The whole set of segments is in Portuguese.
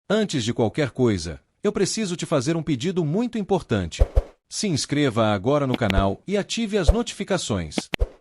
Antes de qualquer coisa, eu preciso te fazer um pedido muito importante. Se inscreva agora no canal e ative as notificações.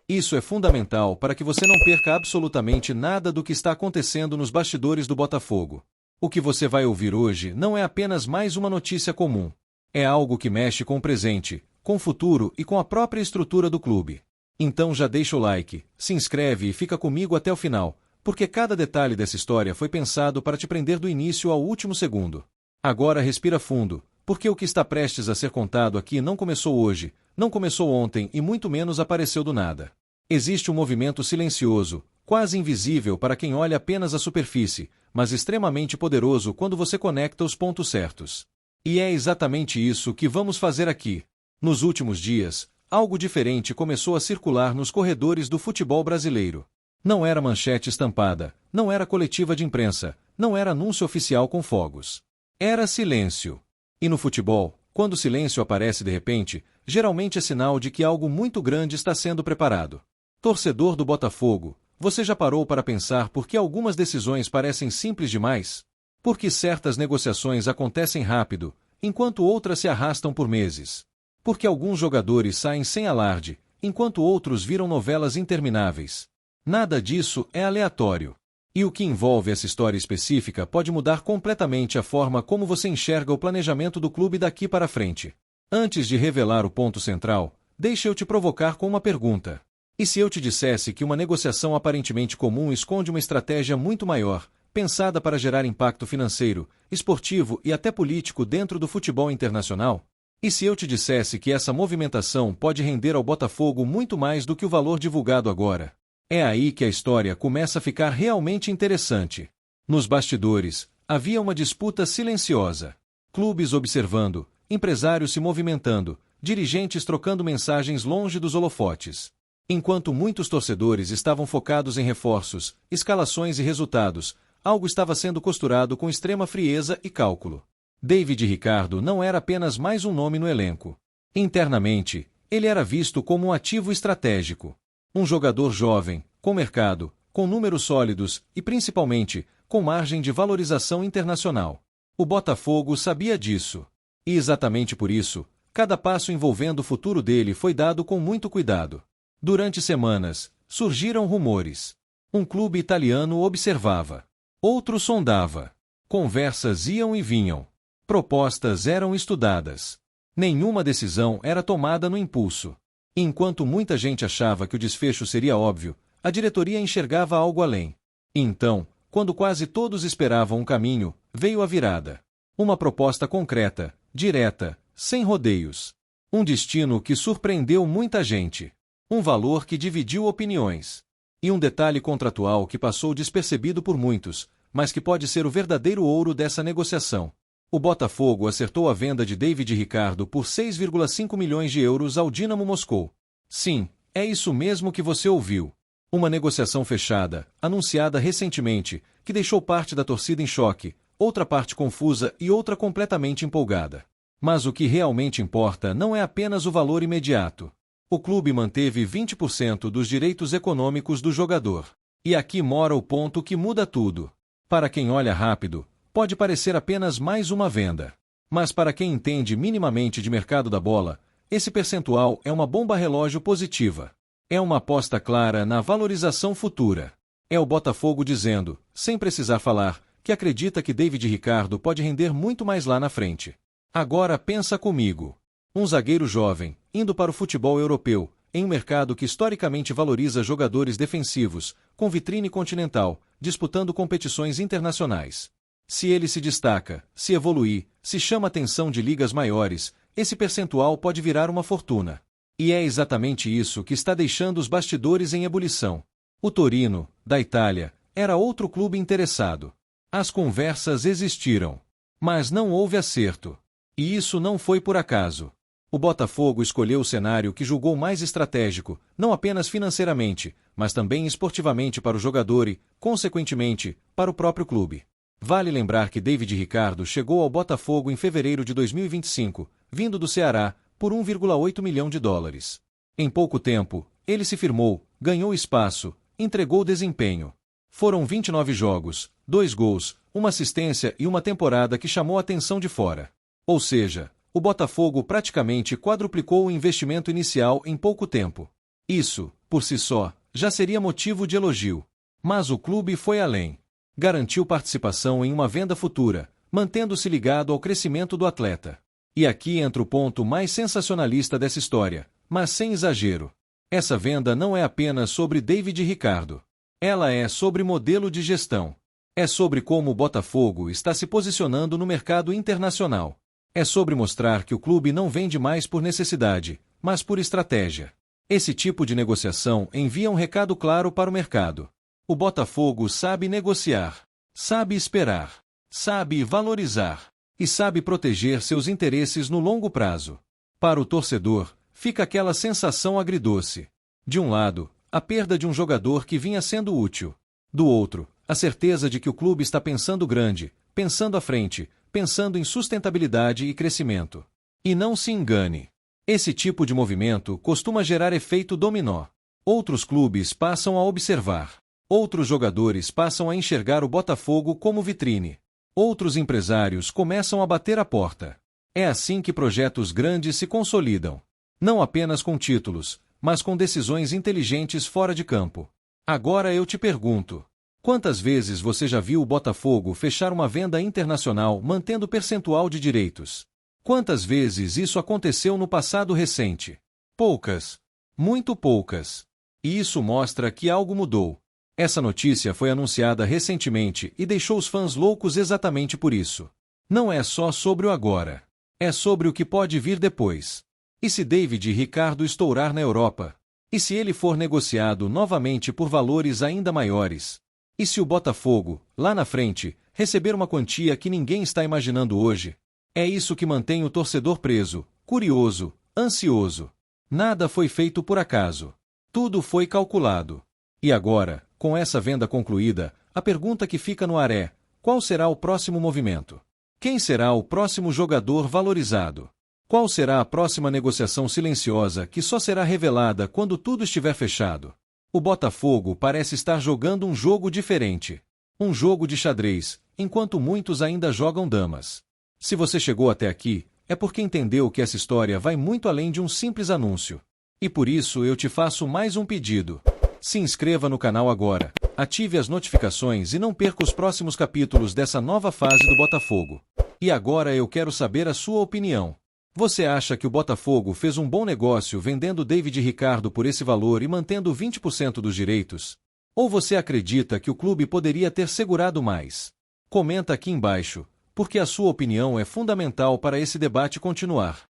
Isso é fundamental para que você não perca absolutamente nada do que está acontecendo nos bastidores do Botafogo. O que você vai ouvir hoje não é apenas mais uma notícia comum. É algo que mexe com o presente, com o futuro e com a própria estrutura do clube. Então já deixa o like, se inscreve e fica comigo até o final, porque cada detalhe dessa história foi pensado para te prender do início ao último segundo. Agora respira fundo, porque o que está prestes a ser contado aqui não começou hoje, não começou ontem e muito menos apareceu do nada. Existe um movimento silencioso, quase invisível para quem olha apenas a superfície, mas extremamente poderoso quando você conecta os pontos certos. E é exatamente isso que vamos fazer aqui. Nos últimos dias, algo diferente começou a circular nos corredores do futebol brasileiro. Não era manchete estampada, não era coletiva de imprensa, não era anúncio oficial com fogos. Era silêncio. E no futebol, quando o silêncio aparece de repente, geralmente é sinal de que algo muito grande está sendo preparado. Torcedor do Botafogo, você já parou para pensar por que algumas decisões parecem simples demais? Por que certas negociações acontecem rápido, enquanto outras se arrastam por meses? Por que alguns jogadores saem sem alarde, enquanto outros viram novelas intermináveis? Nada disso é aleatório. E o que envolve essa história específica pode mudar completamente a forma como você enxerga o planejamento do clube daqui para frente. Antes de revelar o ponto central, deixa eu te provocar com uma pergunta. E se eu te dissesse que uma negociação aparentemente comum esconde uma estratégia muito maior, pensada para gerar impacto financeiro, esportivo e até político dentro do futebol internacional? E se eu te dissesse que essa movimentação pode render ao Botafogo muito mais do que o valor divulgado agora? É aí que a história começa a ficar realmente interessante. Nos bastidores, havia uma disputa silenciosa. Clubes observando, empresários se movimentando, dirigentes trocando mensagens longe dos holofotes. Enquanto muitos torcedores estavam focados em reforços, escalações e resultados, algo estava sendo costurado com extrema frieza e cálculo. David Ricardo não era apenas mais um nome no elenco. Internamente, ele era visto como um ativo estratégico. Um jogador jovem, com mercado, com números sólidos e, principalmente, com margem de valorização internacional. O Botafogo sabia disso. E exatamente por isso, cada passo envolvendo o futuro dele foi dado com muito cuidado. Durante semanas, surgiram rumores. Um clube italiano observava. Outro sondava. Conversas iam e vinham. Propostas eram estudadas. Nenhuma decisão era tomada no impulso. Enquanto muita gente achava que o desfecho seria óbvio, a diretoria enxergava algo além. Então, quando quase todos esperavam um caminho, veio a virada. Uma proposta concreta, direta, sem rodeios. Um destino que surpreendeu muita gente. Um valor que dividiu opiniões. E um detalhe contratual que passou despercebido por muitos, mas que pode ser o verdadeiro ouro dessa negociação. O Botafogo acertou a venda de David Ricardo por 6,5 milhões de euros ao Dinamo Moscou. Sim, é isso mesmo que você ouviu. Uma negociação fechada, anunciada recentemente, que deixou parte da torcida em choque, outra parte confusa e outra completamente empolgada. Mas o que realmente importa não é apenas o valor imediato. O clube manteve 20% dos direitos econômicos do jogador. E aqui mora o ponto que muda tudo. Para quem olha rápido, pode parecer apenas mais uma venda. Mas para quem entende minimamente de mercado da bola, esse percentual é uma bomba relógio positiva. É uma aposta clara na valorização futura. É o Botafogo dizendo, sem precisar falar, que acredita que David Ricardo pode render muito mais lá na frente. Agora pensa comigo. Um zagueiro jovem, indo para o futebol europeu, em um mercado que historicamente valoriza jogadores defensivos, com vitrine continental, disputando competições internacionais. Se ele se destaca, se evoluir, se chama atenção de ligas maiores, esse percentual pode virar uma fortuna. E é exatamente isso que está deixando os bastidores em ebulição. O Torino, da Itália, era outro clube interessado. As conversas existiram. Mas não houve acerto. E isso não foi por acaso. O Botafogo escolheu o cenário que julgou mais estratégico, não apenas financeiramente, mas também esportivamente para o jogador e, consequentemente, para o próprio clube. Vale lembrar que David Ricardo chegou ao Botafogo em fevereiro de 2025, vindo do Ceará, por 1,8 milhão de dólares. Em pouco tempo, ele se firmou, ganhou espaço, entregou desempenho. Foram 29 jogos, 2 gols, uma assistência e uma temporada que chamou a atenção de fora. Ou seja, o Botafogo praticamente quadruplicou o investimento inicial em pouco tempo. Isso, por si só, já seria motivo de elogio. Mas o clube foi além. Garantiu participação em uma venda futura, mantendo-se ligado ao crescimento do atleta. E aqui entra o ponto mais sensacionalista dessa história, mas sem exagero. Essa venda não é apenas sobre David Ricardo. Ela é sobre modelo de gestão. É sobre como o Botafogo está se posicionando no mercado internacional. É sobre mostrar que o clube não vende mais por necessidade, mas por estratégia. Esse tipo de negociação envia um recado claro para o mercado. O Botafogo sabe negociar, sabe esperar, sabe valorizar e sabe proteger seus interesses no longo prazo. Para o torcedor, fica aquela sensação agridoce. De um lado, a perda de um jogador que vinha sendo útil. Do outro, a certeza de que o clube está pensando grande, pensando à frente, pensando em sustentabilidade e crescimento. E não se engane. Esse tipo de movimento costuma gerar efeito dominó. Outros clubes passam a observar. Outros jogadores passam a enxergar o Botafogo como vitrine. Outros empresários começam a bater a porta. É assim que projetos grandes se consolidam. Não apenas com títulos, mas com decisões inteligentes fora de campo. Agora eu te pergunto: quantas vezes você já viu o Botafogo fechar uma venda internacional mantendo percentual de direitos? Quantas vezes isso aconteceu no passado recente? Poucas. Muito poucas. E isso mostra que algo mudou. Essa notícia foi anunciada recentemente e deixou os fãs loucos exatamente por isso. Não é só sobre o agora. É sobre o que pode vir depois. E se David Ricardo estourar na Europa? E se ele for negociado novamente por valores ainda maiores? E se o Botafogo, lá na frente, receber uma quantia que ninguém está imaginando hoje? É isso que mantém o torcedor preso, curioso, ansioso. Nada foi feito por acaso. Tudo foi calculado. E agora, com essa venda concluída, a pergunta que fica no ar é: qual será o próximo movimento? Quem será o próximo jogador valorizado? Qual será a próxima negociação silenciosa que só será revelada quando tudo estiver fechado? O Botafogo parece estar jogando um jogo diferente. Um jogo de xadrez, enquanto muitos ainda jogam damas. Se você chegou até aqui, é porque entendeu que essa história vai muito além de um simples anúncio. E por isso eu te faço mais um pedido. Se inscreva no canal agora, ative as notificações e não perca os próximos capítulos dessa nova fase do Botafogo. E agora eu quero saber a sua opinião. Você acha que o Botafogo fez um bom negócio vendendo David Ricardo por esse valor e mantendo 20% dos direitos? Ou você acredita que o clube poderia ter segurado mais? Comenta aqui embaixo, porque a sua opinião é fundamental para esse debate continuar.